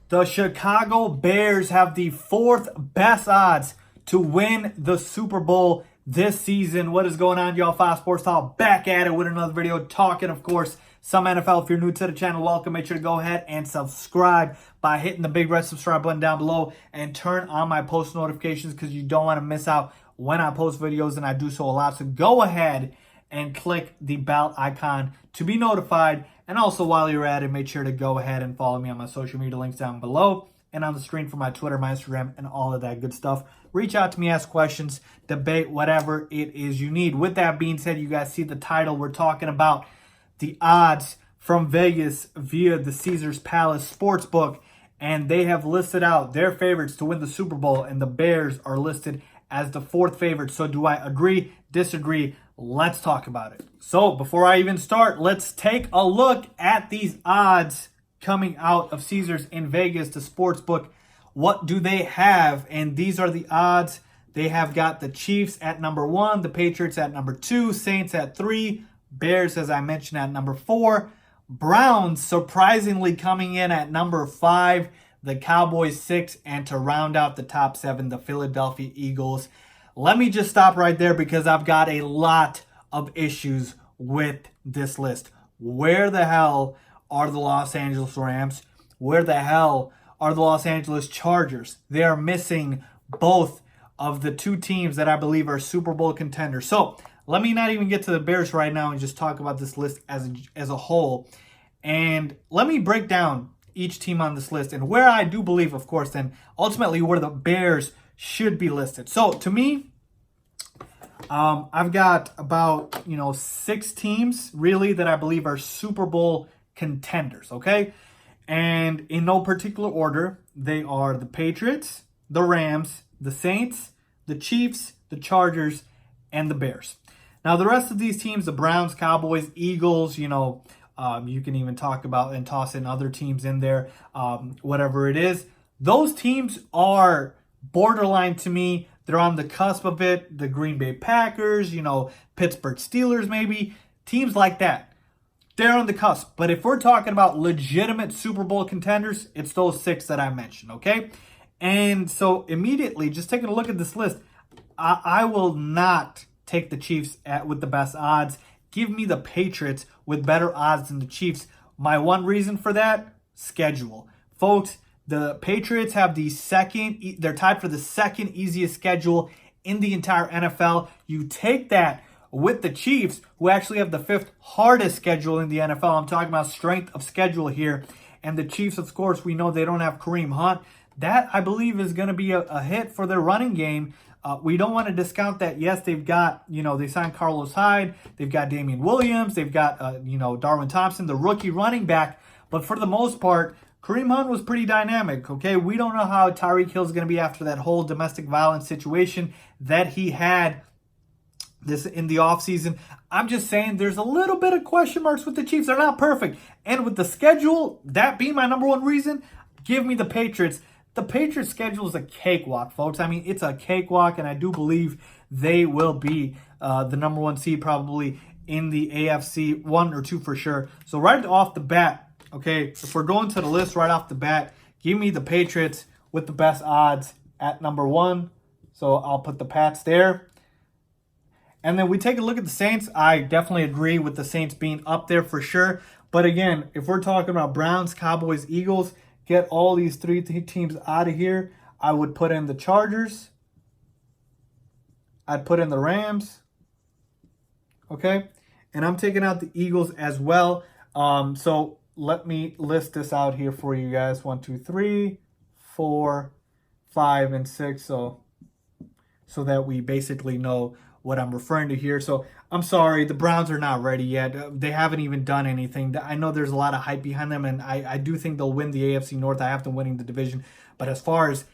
The Chicago Bears have the fourth best odds to win the Super Bowl this season. What is going on, y'all? Fox Sports Talk back at it with another video talking, of course, some NFL. If you're new to the channel, welcome. Make sure to go ahead and subscribe by hitting the big red subscribe button down below and turn on my post notifications because you don't want to miss out when I post videos, and I do so a lot. So go ahead and click the bell icon to be notified. And also, while you're at it, make sure to go ahead and follow me on my social media links down below and on the screen for my Twitter, my Instagram, and all of that good stuff. Reach out to me, ask questions, debate, whatever it is you need. With that being said, you guys see the title. We're talking about the odds from Vegas via the Caesars Palace Sportsbook, and they have listed out their favorites to win the Super Bowl, and the Bears are listed as the fourth favorite. So do I agree, disagree? Let's talk about it. So before I even start, let's take a look at these odds coming out of Caesars in Vegas, the sportsbook. What do they have? And these are the odds. They have got the Chiefs at number 1, the Patriots at number 2, Saints at 3, Bears, as I mentioned, at number 4, Browns surprisingly coming in at number 5, the Cowboys 6, and to round out the top 7, the Philadelphia Eagles. Let me just stop right there because I've got a lot of issues with this list. Where the hell are the Los Angeles Rams? Where the hell are the Los Angeles Chargers? They are missing both of the two teams that I believe are Super Bowl contenders. So let me not even get to the Bears right now and just talk about this list as a whole. And let me break down each team on this list and where I do believe, of course, then ultimately where the Bears should be listed. So to me, I've got about 6 teams really that I believe are Super Bowl contenders, okay? And in no particular order, they are the Patriots, the Rams, the Saints, the Chiefs, the Chargers, and the Bears. Now the rest of these teams, the Browns, Cowboys, Eagles, you can even talk about and toss in other teams in there, whatever it is. Those teams are borderline to me. They're on the cusp of it. The Green Bay Packers, Pittsburgh Steelers maybe. Teams like that. They're on the cusp. But if we're talking about legitimate Super Bowl contenders, it's those 6 that I mentioned, okay? And so immediately, just taking a look at this list, I will not take the Chiefs with the best odds. Give me the Patriots with better odds than the Chiefs. My one reason for that, schedule. Folks, the Patriots have they're tied for the second easiest schedule in the entire NFL. You take that with the Chiefs, who actually have the 5th hardest schedule in the NFL. I'm talking about strength of schedule here. And the Chiefs, of course, we know they don't have Kareem Hunt. That, I believe, is going to be a hit for their running game. We don't want to discount that. Yes, they've got, they signed Carlos Hyde. They've got Damian Williams. They've got, Darwin Thompson, the rookie running back. But for the most part, Kareem Hunt was pretty dynamic, okay? We don't know how Tyreek Hill is going to be after that whole domestic violence situation that he had this in the offseason. I'm just saying there's a little bit of question marks with the Chiefs. They're not perfect. And with the schedule, that being my number one reason, give me the Patriots. The Patriots schedule is a cakewalk, folks. I mean, it's a cakewalk, and I do believe they will be the number 1 seed probably in the AFC, 1 or 2 for sure. So right off the bat, okay, if we're going to the list right off the bat, give me the Patriots with the best odds at number 1. So I'll put the Pats there. And then we take a look at the Saints. I definitely agree with the Saints being up there for sure. But again, if we're talking about Browns, Cowboys, Eagles, get all these 3 teams out of here, I would put in the Chargers. I'd put in the Rams. Okay? And I'm taking out the Eagles as well. So let me list this out here for you guys. 1, 2, 3, 4, 5, and 6. So that we basically know what I'm referring to here. So I'm sorry, the Browns are not ready yet. They haven't even done anything. I know there's a lot of hype behind them, and I do think they'll win the AFC North. I have them winning the division. But as far as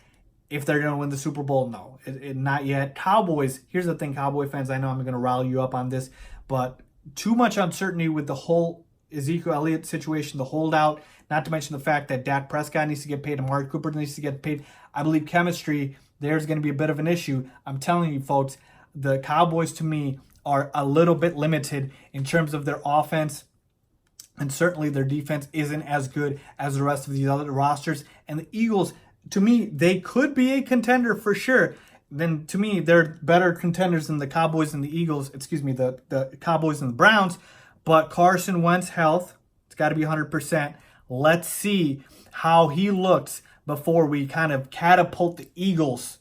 if they're going to win the Super Bowl, no, not yet. Cowboys, here's the thing, Cowboy fans, I know I'm going to rile you up on this, but too much uncertainty with the whole Ezekiel Elliott situation, the holdout, not to mention the fact that Dak Prescott needs to get paid, Amari Cooper needs to get paid. I believe chemistry, there's going to be a bit of an issue. I'm telling you, folks, the Cowboys, to me, are a little bit limited in terms of their offense And certainly their defense isn't as good as the rest of these other rosters. And the Eagles, to me, they could be a contender for sure. Then to me, they're better contenders than the Cowboys and the Eagles. Excuse me, the Cowboys and the Browns. But Carson Wentz health, it's got to be 100%. Let's see how he looks before we kind of catapult the Eagles,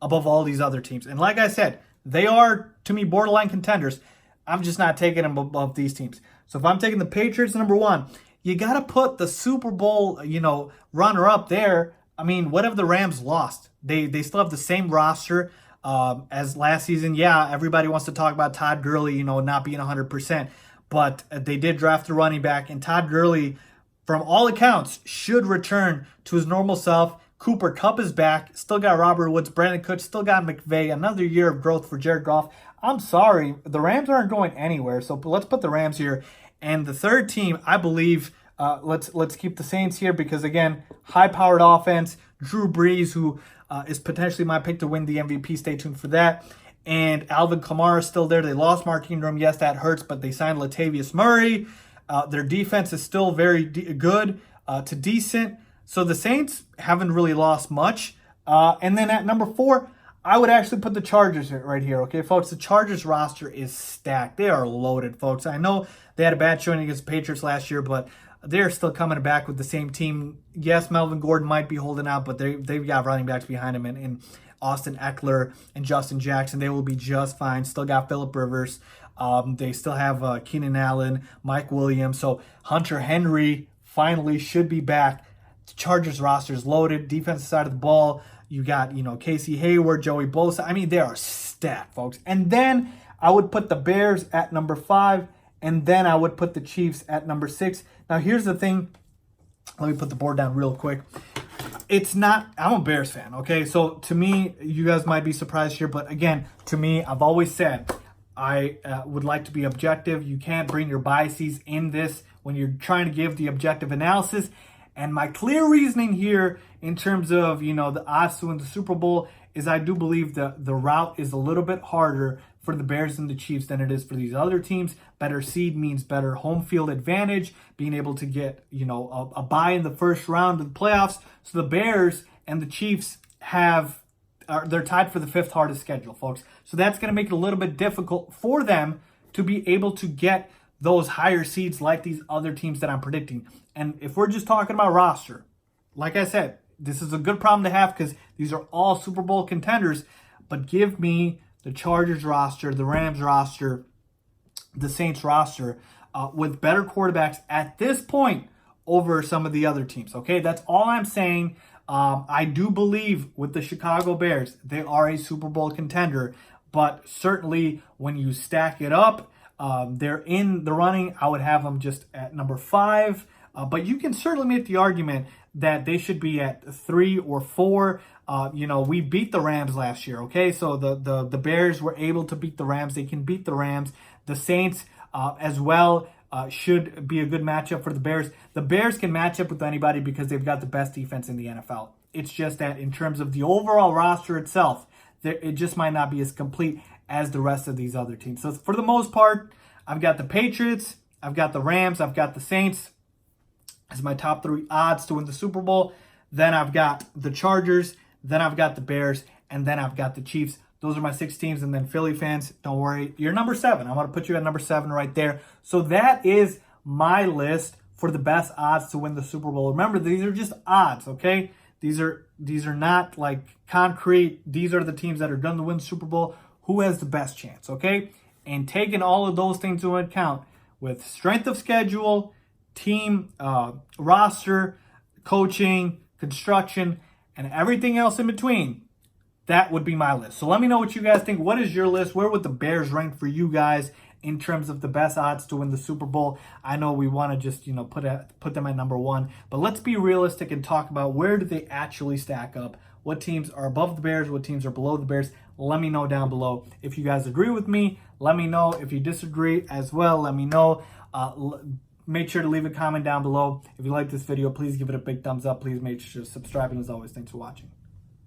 above all these other teams. And like I said, they are, to me, borderline contenders. I'm just not taking them above these teams. So if I'm taking the Patriots #1, you got to put the Super Bowl, runner up there. I mean, what have the Rams lost? They still have the same roster as last season. Yeah, everybody wants to talk about Todd Gurley, not being 100%. But they did draft a running back. And Todd Gurley, from all accounts, should return to his normal self. Cooper Kupp is back. Still got Robert Woods, Brandon Cooks, still got McVay. Another year of growth for Jared Goff. I'm sorry, the Rams aren't going anywhere. So let's put the Rams here. And the third team, I believe, let's keep the Saints here because, again, high-powered offense. Drew Brees, who is potentially my pick to win the MVP. Stay tuned for that. And Alvin Kamara is still there. They lost Mark Ingram. Yes, that hurts, but they signed Latavius Murray. Their defense is still very good to decent. So the Saints haven't really lost much. And then at #4, I would actually put the Chargers right here, okay, folks? The Chargers roster is stacked. They are loaded, folks. I know they had a bad showing against the Patriots last year, but they're still coming back with the same team. Yes, Melvin Gordon might be holding out, but they've got running backs behind him in Austin Eckler and Justin Jackson. They will be just fine. Still got Phillip Rivers. They still have Keenan Allen, Mike Williams. So Hunter Henry finally should be back. The Chargers roster is loaded. Defensive side of the ball, you got, Casey Hayward, Joey Bosa. I mean, they are stacked, folks. And then I would put the Bears at #5, and then I would put the Chiefs at #6. Now, here's the thing. Let me put the board down real quick. I'm a Bears fan, okay? So to me, you guys might be surprised here, but again, to me, I've always said I would like to be objective. You can't bring your biases in this when you're trying to give the objective analysis. And my clear reasoning here in terms of, the odds to win the Super Bowl is I do believe the route is a little bit harder for the Bears and the Chiefs than it is for these other teams. Better seed means better home field advantage, being able to get, a bye in the first round of the playoffs. So the Bears and the Chiefs they're tied for the 5th hardest schedule, folks. So that's going to make it a little bit difficult for them to be able to get those higher seeds like these other teams that I'm predicting. And if we're just talking about roster, like I said, this is a good problem to have because these are all Super Bowl contenders. But give me the Chargers roster, the Rams roster, the Saints roster with better quarterbacks at this point over some of the other teams. Okay, that's all I'm saying. I do believe with the Chicago Bears, they are a Super Bowl contender. But certainly when you stack it up, they're in the running. I would have them just at #5. But you can certainly make the argument that they should be at 3 or 4. We beat the Rams last year, okay? So the Bears were able to beat the Rams. They can beat the Rams. The Saints as well should be a good matchup for the Bears. The Bears can match up with anybody because they've got the best defense in the NFL. It's just that in terms of the overall roster itself, it just might not be as complete as the rest of these other teams. So for the most part, I've got the Patriots, I've got the Rams, I've got the Saints as my top 3 odds to win the Super Bowl. Then I've got the Chargers, then I've got the Bears, and then I've got the Chiefs. Those are my 6 teams. And then Philly fans, don't worry, you're #7. I'm going to put you at #7 right there. So that is my list for the best odds to win the Super Bowl. Remember, these are just odds, okay? These are not like concrete. These are the teams that are going to win the Super Bowl. Who has the best chance, okay? And taking all of those things into account with strength of schedule, team roster, coaching, construction, and everything else in between, that would be my list. So let me know what you guys think. What is your list? Where would the Bears rank for you guys in terms of the best odds to win the Super Bowl? I know we want to just, put them at #1, but let's be realistic and talk about where do they actually stack up? What teams are above the Bears? What teams are below the Bears? Let me know down below. If you guys agree with me, let me know. If you disagree as well, let me know. Make sure to leave a comment down below. If you like this video, please give it a big thumbs up. Please make sure to subscribe. And as always, thanks for watching.